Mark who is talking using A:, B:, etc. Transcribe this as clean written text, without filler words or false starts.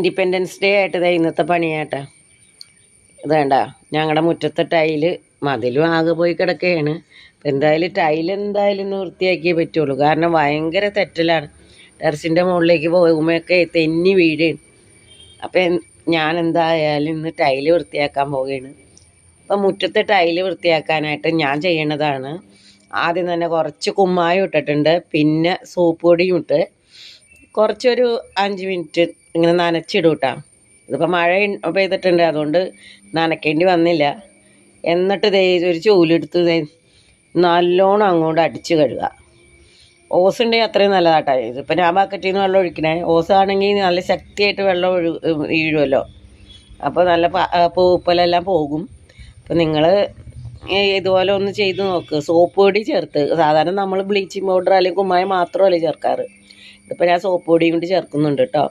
A: Independence day ആയിട്ട് ദേ ഇന്നത്തെ പണിയാട്ടാ. ഇത് വേണ്ട, ഞങ്ങളുടെ മുറ്റത്തെ ടൈല് മതിലും ആകെ പോയി കിടക്കുകയാണ്. അപ്പം എന്തായാലും ടൈല് എന്തായാലും ഒന്ന് വൃത്തിയാക്കിയേ പറ്റുള്ളൂ. കാരണം ഭയങ്കര തെറ്റലാണ്. ടെറസിൻ്റെ മുകളിലേക്ക് പോകുമ്പോഴൊക്കെ തെന്നി വീഴുകയാണ്. അപ്പം ഞാൻ എന്തായാലും ഇന്ന് ടൈല് വൃത്തിയാക്കാൻ പോവുകയാണ്. അപ്പം മുറ്റത്തെ ടൈല് വൃത്തിയാക്കാനായിട്ട് ഞാൻ ചെയ്യണതാണ്. ആദ്യം തന്നെ കുറച്ച് കുമ്മായം ഇട്ടിട്ടുണ്ട്, പിന്നെ സോപ്പ് പൊടിയും ഇട്ട് കുറച്ചൊരു 5 മിനിറ്റ് ഇങ്ങനെ നനച്ചിടും കേട്ടോ. ഇതിപ്പോൾ മഴ പെയ്തിട്ടുണ്ട്, അതുകൊണ്ട് നനയ്ക്കേണ്ടി വന്നില്ല. എന്നിട്ട് ഒരു ചൂലെടുത്ത് നല്ലോണം അങ്ങോട്ട് അടിച്ച് കഴുകുക. ഓസ് ഉണ്ടെങ്കിൽ അത്രയും നല്ലതാട്ടോ. ഇതിപ്പോൾ ഞാൻ ബക്കറ്റിൽ നിന്ന് വെള്ളം ഒഴിക്കണേ. ഓസ് ആണെങ്കിൽ നല്ല ശക്തിയായിട്ട് വെള്ളം വീഴുമല്ലോ, അപ്പോൾ നല്ല പൂപ്പലെല്ലാം പോകും. അപ്പോൾ നിങ്ങൾ ഇതുപോലെ ഒന്ന് ചെയ്ത് നോക്ക്. സോപ്പ് പൊടി ചേർത്ത്, സാധാരണ നമ്മൾ ബ്ലീച്ചിങ് പൗഡർ അല്ലെങ്കിൽ കുമ്മായം മാത്രമല്ലേ ചേർക്കാറ്. ഇതിപ്പോൾ ഞാൻ സോപ്പ് പൊടിയും കൊണ്ട് ചേർക്കുന്നുണ്ട് കേട്ടോ.